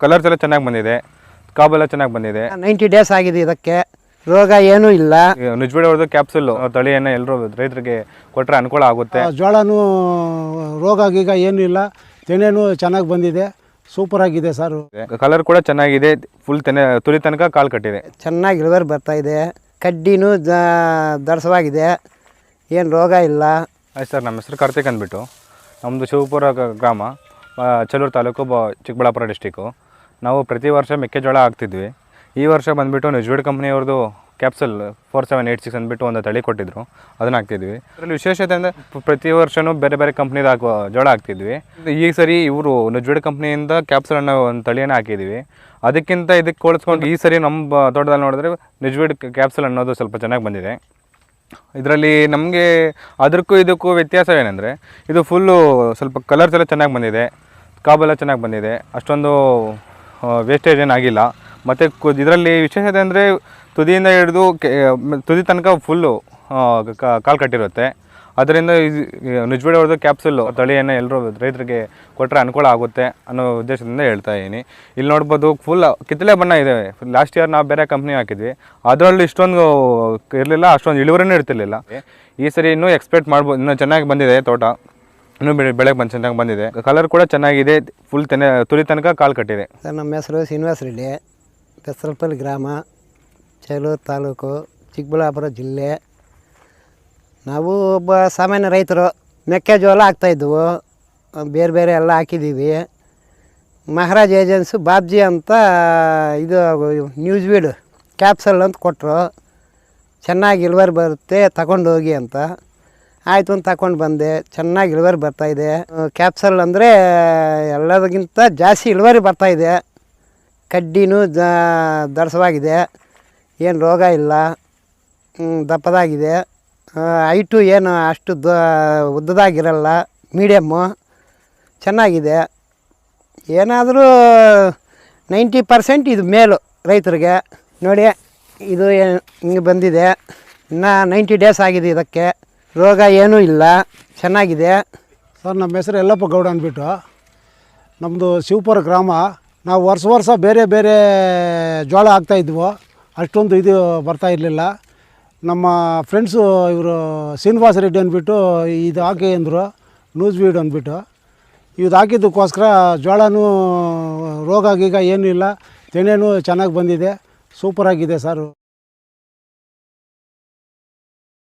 Colours ಎಲ್ಲ ಚೆನ್ನಾಗಿ ಬಂದಿದೆ, ಕಾಬೆಲ್ಲ ಚೆನ್ನಾಗಿ ಬಂದಿದೆ. 90 ಡೇಸ್ ಆಗಿದೆ, ಇದಕ್ಕೆ ರೋಗ ಏನೂ ಇಲ್ಲ. ನುಜ್ಬೇಡಿ ಅವ್ರದ್ದು ಕ್ಯಾಪ್ಸುಲ್ ತಳಿಯನ್ನು ಎಲ್ಲರೂ ರೈತರಿಗೆ ಕೊಟ್ಟರೆ ಅನುಕೂಲ ಆಗುತ್ತೆ. ಜೋಳನೂ ರೋಗ ಗೀಗ ಏನೂ ಇಲ್ಲ, ತೆನೆನೂ ಚೆನ್ನಾಗಿ ಬಂದಿದೆ, ಸೂಪರ್ ಆಗಿದೆ ಸರ್. ಕಲರ್ ಕೂಡ ಚೆನ್ನಾಗಿದೆ, ಫುಲ್ ತುರಿ ತನಕ ಕಾಲು ಕಟ್ಟಿದೆ, ಚೆನ್ನಾಗಿ ಇಳುವರಿ ಬರ್ತಾ ಇದೆ, ಕಡ್ಡಿನೂ ದರ್ಶವಾಗಿದೆ, ಏನು ರೋಗ ಇಲ್ಲ. ಆಯ್ತು ಸರ್, ನಮ್ಮ ಹೆಸರು ಕಾರ್ತಿಕ್ ಅಂದ್ಬಿಟ್ಟು, ನಮ್ಮದು ಶಿವಪುರ ಗ್ರಾಮ, ಚಲೂರು ತಾಲೂಕು, ಚಿಕ್ಕಬಳ್ಳಾಪುರ ಡಿಸ್ಟಿಕ್ಕು. ನಾವು ಪ್ರತಿ ವರ್ಷ ಮೆಕ್ಕೆಜೋಳ ಹಾಕ್ತಿದ್ವಿ. ಈ ವರ್ಷ ಬಂದುಬಿಟ್ಟು ನುಜ್ಬೇಡಿ ಕಂಪ್ನಿಯವ್ರದ್ದು ಕ್ಯಾಪ್ಸಲ್ 4786 ಅಂದ್ಬಿಟ್ಟು ಒಂದು ತಳಿ ಕೊಟ್ಟಿದ್ರು, ಅದನ್ನು ಹಾಕ್ತಿದ್ವಿ. ಅದರಲ್ಲಿ ವಿಶೇಷತೆ ಅಂದರೆ ಪ್ರತಿ ವರ್ಷವೂ ಬೇರೆ ಬೇರೆ ಕಂಪ್ನಿದು ಜೋಳ ಹಾಕ್ತಿದ್ವಿ. ಈ ಸರಿ ಇವರು ನುಜ್ಬೇಡಿ ಕಂಪ್ನಿಯಿಂದ ಕ್ಯಾಪ್ಸಲ್ ಅನ್ನೋ ಒಂದು ತಳಿಯನ್ನು ಹಾಕಿದ್ವಿ. ಅದಕ್ಕಿಂತ ಇದಕ್ಕೆ ಹೋಲಿಸ್ಕೊಂಡು ಈ ಸರಿ ನಮ್ಮ ತೋಟದಲ್ಲಿ ನೋಡಿದ್ರೆ ನುಜ್ಬೇಡಿ ಕ್ಯಾಪ್ಸಲ್ ಅನ್ನೋದು ಸ್ವಲ್ಪ ಚೆನ್ನಾಗಿ ಬಂದಿದೆ. ಇದರಲ್ಲಿ ನಮಗೆ ಅದಕ್ಕೂ ಇದಕ್ಕೂ ವ್ಯತ್ಯಾಸವೇನೆಂದರೆ, ಇದು ಫುಲ್ಲು ಸ್ವಲ್ಪ ಕಲರ್ಸ್ ಎಲ್ಲ ಚೆನ್ನಾಗಿ ಬಂದಿದೆ, ಕಾಬೆಲ್ಲ ಚೆನ್ನಾಗಿ ಬಂದಿದೆ, ಅಷ್ಟೊಂದು ವೇಸ್ಟೇಜ್ ಏನಾಗಿಲ್ಲ. ಮತ್ತು ಇದರಲ್ಲಿ ವಿಶೇಷತೆ ಅಂದರೆ ತುದಿಯಿಂದ ಹಿಡಿದು ತುದಿ ತನಕ ಫುಲ್ಲು ಕಾಲು ಕಟ್ಟಿರುತ್ತೆ. ಅದರಿಂದ ನುಜ್ಬೇಡಿ ಅವ್ರದ್ದು ಕ್ಯಾಪ್ಸುಲ್ ತಳಿಯನ್ನು ಎಲ್ಲರೂ ರೈತರಿಗೆ ಕೊಟ್ಟರೆ ಅನುಕೂಲ ಆಗುತ್ತೆ ಅನ್ನೋ ಉದ್ದೇಶದಿಂದ ಹೇಳ್ತಾ ಇದ್ದೀನಿ. ಇಲ್ಲಿ ನೋಡ್ಬೋದು ಫುಲ್ ಕಿತ್ತಳೆ ಬಣ್ಣ ಇದೆ. ಲಾಸ್ಟ್ ಇಯರ್ ನಾವು ಬೇರೆ ಕಂಪ್ನಿ ಹಾಕಿದ್ವಿ, ಅದರಲ್ಲಿ ಇಷ್ಟೊಂದು ಇರಲಿಲ್ಲ, ಅಷ್ಟೊಂದು ಇಳುವರಿನೂ ಇರ್ತಿರ್ಲಿಲ್ಲ. ಈ ಸರಿ ಇನ್ನೂ ಎಕ್ಸ್ಪೆಕ್ಟ್ ಮಾಡ್ಬೋದು, ಇನ್ನೂ ಚೆನ್ನಾಗಿ ಬಂದಿದೆ ತೋಟ, ಇನ್ನೂ ಬೆಳೆಗೆ ಚೆನ್ನಾಗಿ ಬಂದಿದೆ. ಕಲರ್ ಕೂಡ ಚೆನ್ನಾಗಿದೆ, ಫುಲ್ ತುರಿ ತನಕ ಕಾಲು ಕಟ್ಟಿದೆ. ಸರ್, ನಮ್ಮ ಹೆಸರು ಶ್ರೀನಿವಾಸ ರೆಡ್ಡಿ, ಬೆಸರಪಲ್ಲಿ ಗ್ರಾಮ, ಚಲೂರು ತಾಲೂಕು, ಚಿಕ್ಕಬಳ್ಳಾಪುರ ಜಿಲ್ಲೆ. ನಾವು ಒಬ್ಬ ಸಾಮಾನ್ಯ ರೈತರು. ಮೆಕ್ಕೆಜೋಳ ಹಾಕ್ತಾಯಿದ್ವು, ಬೇರೆ ಬೇರೆ ಎಲ್ಲ ಹಾಕಿದ್ದೀವಿ. ಮಹಾರಾಜ್ ಏಜೆನ್ಸಿ ಬಾಬ್ಜಿ ಅಂತ ಇದು ನ್ಯೂಸ್ವೀಡ್ ಕ್ಯಾಪ್ಸಲ್ ಅಂತ ಕೊಟ್ಟರು, ಚೆನ್ನಾಗಿ ಇಳುವರಿ ಬರುತ್ತೆ, ತಗೊಂಡು ಹೋಗಿ ಅಂತ. ಆಯಿತು ಅಂತ ತಗೊಂಡು ಬಂದೆ, ಚೆನ್ನಾಗಿ ಇಳುವರಿ ಬರ್ತಾಯಿದೆ. ಕ್ಯಾಪ್ಸಲ್ ಅಂದರೆ ಎಲ್ಲದಕ್ಕಿಂತ ಜಾಸ್ತಿ ಇಳುವರಿ ಬರ್ತಾಯಿದೆ, ಕಡ್ಡಿನೂ ದರ್ಶವಾಗಿದೆ, ಏನು ರೋಗ ಇಲ್ಲ, ದಪ್ಪದಾಗಿದೆ. ಹೈಟು ಏನು ಅಷ್ಟು ಉದ್ದದಾಗಿರಲ್ಲ, ಮೀಡಿಯಮ್ಮು, ಚೆನ್ನಾಗಿದೆ. ಏನಾದರೂ 90% ಇದು ಮೇಲು ರೈತರಿಗೆ. ನೋಡಿ, ಇದು ಹಿಂಗೆ ಬಂದಿದೆ, ಇನ್ನು 90 ಡೇಸ್ ಆಗಿದೆ, ಇದಕ್ಕೆ ರೋಗ ಏನೂ ಇಲ್ಲ, ಚೆನ್ನಾಗಿದೆ. ಸರ್, ನಮ್ಮ ಹೆಸರು ಯಲ್ಲಪ್ಪ ಗೌಡ ಅಂದ್ಬಿಟ್ಟು, ನಮ್ಮದು ಶಿವಪುರ ಗ್ರಾಮ. ನಾವು ವರ್ಷ ಬೇರೆ ಬೇರೆ ಜೋಳ ಹಾಕ್ತಾಯಿದ್ವು, ಅಷ್ಟೊಂದು ಇದು ಬರ್ತಾ ಇರಲಿಲ್ಲ. ನಮ್ಮ ಫ್ರೆಂಡ್ಸು ಇವರು ಶ್ರೀನಿವಾಸ ರೆಡ್ಡಿ ಅಂದ್ಬಿಟ್ಟು ಇದು ಹಾಕಿ ಅಂದರು, ನ್ಯೂಸ್ವೀಡ್ ಅಂದ್ಬಿಟ್ಟು. ಇದು ಹಾಕಿದ್ದಕ್ಕೋಸ್ಕರ ಜೋಳನೂ ರೋಗ ಗೀಗ ಏನೂ ಇಲ್ಲ, ತೆನೆನೂ ಚೆನ್ನಾಗಿ ಬಂದಿದೆ, ಸೂಪರಾಗಿದೆ ಸರ್.